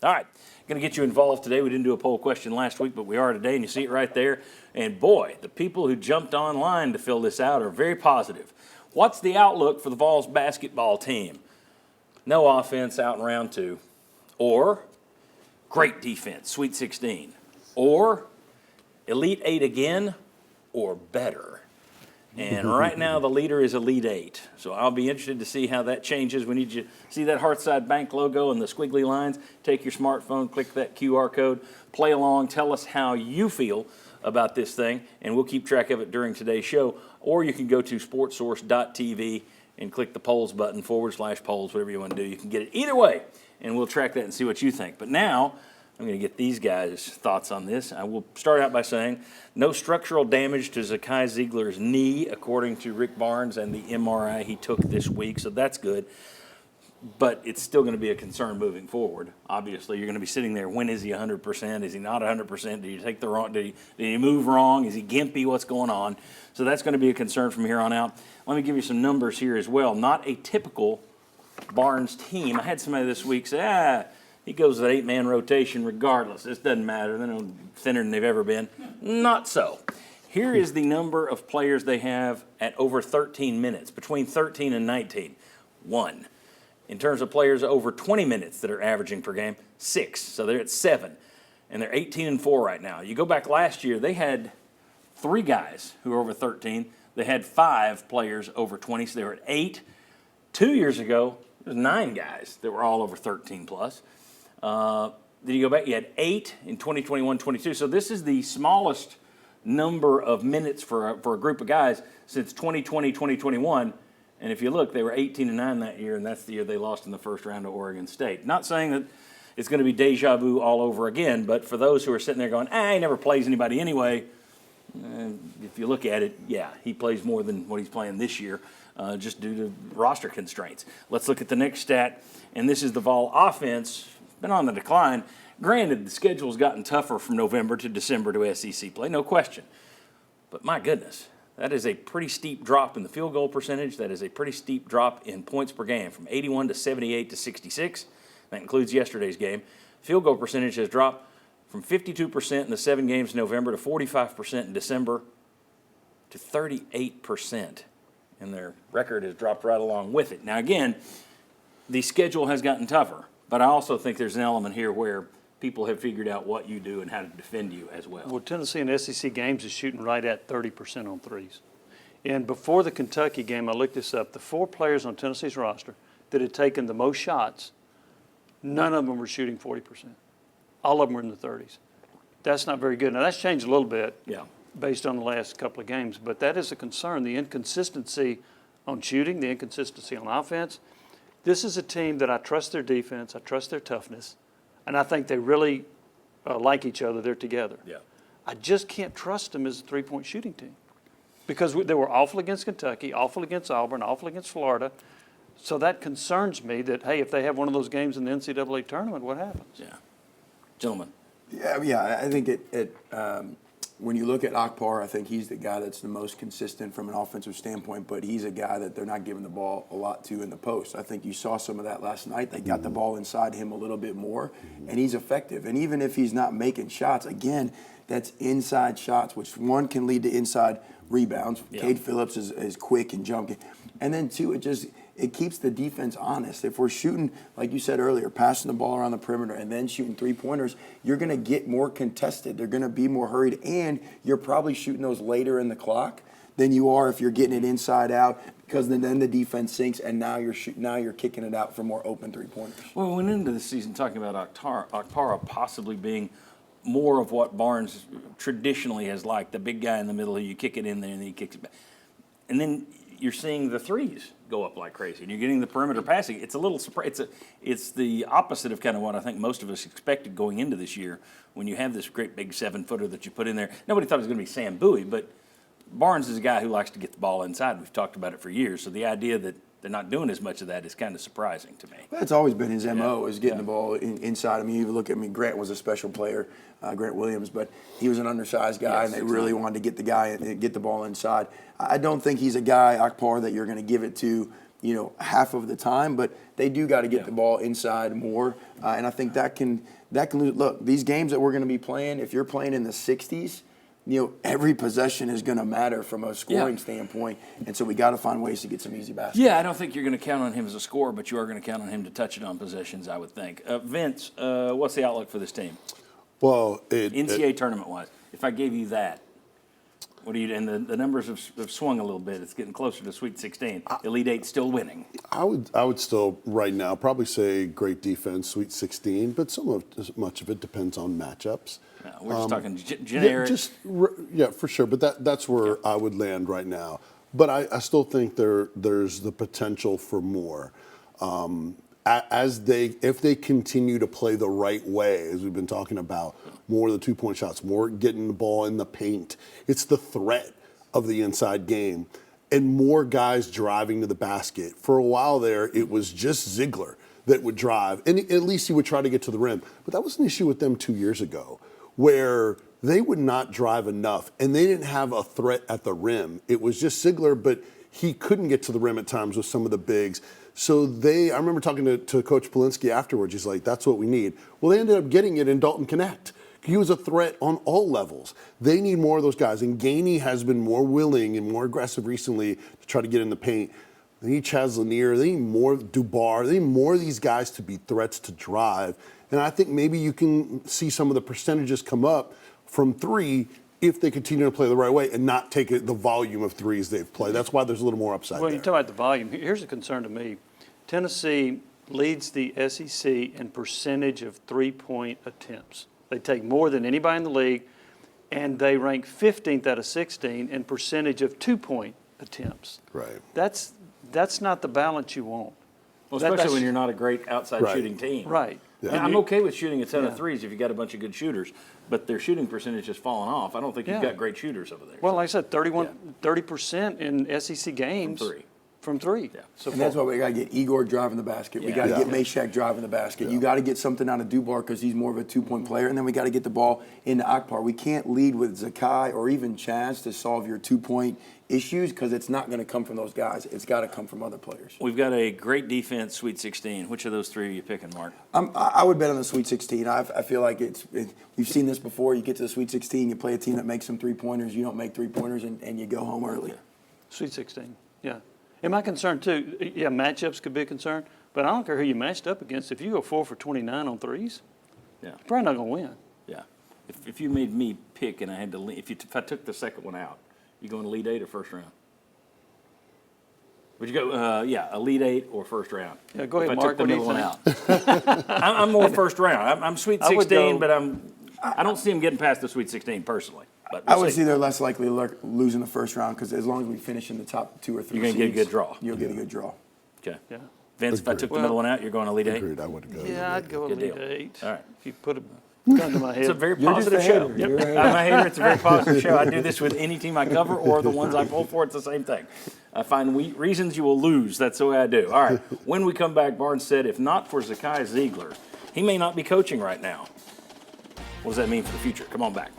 All right, going to get you involved today. We didn't do a poll question last week, but we are today, and you see it right there. And boy, the people who jumped online to fill this out are very positive. What's the outlook for the Vols basketball team? No offense out in round 2, or great defense, Sweet 16, or Elite 8 again, or better. And right now, the leader is Elite 8. So I'll be interested to see how that changes. We need you to see that Hearthside Bank logo and the squiggly lines. Take your smartphone, click that QR code, play along, tell us how you feel about this thing, and we'll keep track of it during today's show. Or you can go to sportsource.tv and click the polls button, /polls, whatever you want to do. You can get it either way, and we'll track that and see what you think. But now, I'm going to get these guys' thoughts on this. I will start out by saying no structural damage to Zakai Ziegler's knee, according to Rick Barnes and the MRI he took this week, so that's good. But it's still going to be a concern moving forward. Obviously, you're going to be sitting there. When is he 100%? Is he not 100%? Did he take the wrong? Did he move wrong? Is he gimpy? What's going on? So that's going to be a concern from here on out. Let me give you some numbers here as well. Not a typical Barnes team. I had somebody this week say, he goes with an 8-man rotation regardless. This doesn't matter. They're no thinner than they've ever been. Not so. Here is the number of players they have at over 13 minutes, between 13 and 19. 1. In terms of players over 20 minutes that are averaging per game, 6. So they're at 7. And they're 18-4 right now. You go back last year, they had 3 guys who were over 13. They had 5 players over 20, so they were at 8. 2 years ago, there was 9 guys that were all over 13 plus. Then you go back, you had 8 in 2021-22. So this is the smallest number of minutes for a group of guys since 2020-2021. And if you look, they were 18-9 that year, and that's the year they lost in the first round to Oregon State. Not saying that it's going to be deja vu all over again, but for those who are sitting there going, he never plays anybody anyway, if you look at it, yeah, he plays more than what he's playing this year just due to roster constraints. Let's look at the next stat, and this is the Vol offense. Been on the decline. Granted, the schedule's gotten tougher from November to December to SEC play, no question. But my goodness, that is a pretty steep drop in the field goal percentage. That is a pretty steep drop in points per game from 81 to 78 to 66. That includes yesterday's game. Field goal percentage has dropped from 52% in the 7 games in November to 45% in December to 38%. And their record has dropped right along with it. Now, again, the schedule has gotten tougher. But I also think there's an element here where people have figured out what you do and how to defend you as well. Well, Tennessee in SEC games is shooting right at 30% on threes. And before the Kentucky game, I looked this up, the 4 players on Tennessee's roster that had taken the most shots, none of them were shooting 40%. All of them were in the 30s. That's not very good. Now, that's changed a little bit based on the last couple of games, but that is a concern, the inconsistency on shooting, the inconsistency on offense. This is a team that I trust their defense, I trust their toughness, and I think they really like each other. They're together. Yeah. I just can't trust them as a three-point shooting team because they were awful against Kentucky, awful against Auburn, awful against Florida. So that concerns me that, hey, if they have one of those games in the NCAA tournament, what happens? Yeah. Gentlemen. Yeah, I think when you look at Akbar, I think he's the guy that's the most consistent from an offensive standpoint, but he's a guy that they're not giving the ball a lot to in the post. I think you saw some of that last night. They got the ball inside him a little bit more, and he's effective. And even if he's not making shots, again, that's inside shots, which one can lead to inside rebounds. Yeah. Cade Phillips is quick and jumping. And then two, it keeps the defense honest. If we're shooting, like you said earlier, passing the ball around the perimeter and then shooting three-pointers, you're going to get more contested. They're going to be more hurried, and you're probably shooting those later in the clock than you are if you're getting it inside out, because then the defense sinks, and now you're kicking it out for more open three-pointers. Well, we went into the season talking about Okpara possibly being more of what Barnes traditionally has liked, the big guy in the middle who you kick it in there and then he kicks it back. And then you're seeing the threes go up like crazy, and you're getting the perimeter passing. It's a little surprise. It's the opposite of kind of what I think most of us expected going into this year when you have this great big 7-footer that you put in there. Nobody thought it was going to be Sam Bowie, but Barnes is a guy who likes to get the ball inside. We've talked about it for years. So the idea that they're not doing as much of that is kind of surprising to me. That's always been his MO, is getting the ball inside. I mean, you look at Grant was a special player, Grant Williams, but he was an undersized guy, and they really wanted to get the ball inside. I don't think he's a guy, Akpar, that you're going to give it to half of the time, but they do got to get the ball inside more. And I think that can look, these games that we're going to be playing, if you're playing in the 60s, every possession is going to matter from a scoring standpoint. And so we got to find ways to get some easy baskets. Yeah, I don't think you're going to count on him as a scorer, but you are going to count on him to touch it on possessions, I would think. Vince, what's the outlook for this team? Well, NCAA tournament-wise, if I gave you that, what do you? And the numbers have swung a little bit. It's getting closer to Sweet 16. Elite Eight still winning. I would still right now probably say great defense, Sweet 16, but much of it depends on matchups. No, we're just talking generic. Yeah, for sure. But that's where I would land right now. But I still think there's the potential for more. If they continue to play the right way, as we've been talking about, more of the 2-point shots, more getting the ball in the paint. It's the threat of the inside game. And more guys driving to the basket. For a while there, it was just Ziegler that would drive. And at least he would try to get to the rim. But that was an issue with them 2 years ago, where they would not drive enough. And they didn't have a threat at the rim. It was just Ziegler, but he couldn't get to the rim at times with some of the bigs. So I remember talking to Coach Polinsky afterwards. He's like, that's what we need. Well, they ended up getting it in Dalton Connect. He was a threat on all levels. They need more of those guys. And Gainey has been more willing and more aggressive recently to try to get in the paint. They need Chaz Lanier. They need more Dubar. They need more of these guys to be threats to drive. And I think maybe you can see some of the percentages come up from three if they continue to play the right way and not take the volume of threes they've played. That's why there's a little more upside Well, there. you talk about the volume. Here's a concern to me. Tennessee leads the SEC in percentage of three-point attempts. They take more than anybody in the league, and they rank 15th out of 16 in percentage of two-point attempts. Right. That's not the balance you want. Well, especially when you're not a great outside shooting team. Right. Yeah. And I'm okay with shooting a ton of threes if you got a bunch of good shooters, but their shooting percentage has fallen off. I don't think you've got great shooters over there. Well, like I said, 30% in SEC games. From three. Yeah. So And that's why we got to get Igor driving the basket. We got to get Meshack driving the basket. You got to get something out of Dubar because he's more of a two-point player. And then we got to get the ball into Akbar. We can't lead with Zakai or even Chaz to solve your two-point issues because it's not going to come from those guys. It's got to come from other players. We've got a great defense, Sweet 16. Which of those three are you picking, Mark? I would bet on the Sweet 16. I feel like we've seen this before. You get to the Sweet 16, you play a team that makes some three-pointers. You don't make three-pointers, and you go home early. Sweet 16, yeah. And my concern, too, matchups could be a concern, but I don't care who you matched up against. If you go 4 for 29 on threes, you're probably not going to win. Yeah. If you made me pick and I had to, if I took the second one out, you going to Elite Eight or first round? Would you go, Elite Eight or first round? Yeah, go ahead, if Mark. I took the middle one out. I'm more first round. I'm Sweet 16, but I don't see him getting past the Sweet 16 personally. But I would see they're less likely to lose in the first round because as long as we finish in the top 2 or 3 you're going to get a good draw. You'll get a good draw. Okay. Yeah. Vince, if I took the middle one out, you're going Elite Eight? Agreed, I would go. Yeah, I'd go Good Elite deal. 8. All right. If you put a gun to my head. It's a very You're just positive a show. hater. Yep. You're a hater. I'm a hater. It's a very positive show. I do this with any team I cover or the ones I pull for. It's the same thing. I find reasons you will lose. That's the way I do. All right. When we come back, Barnes said, if not for Zakai Ziegler, he may not be coaching right now. What does that mean for the future? Come on back.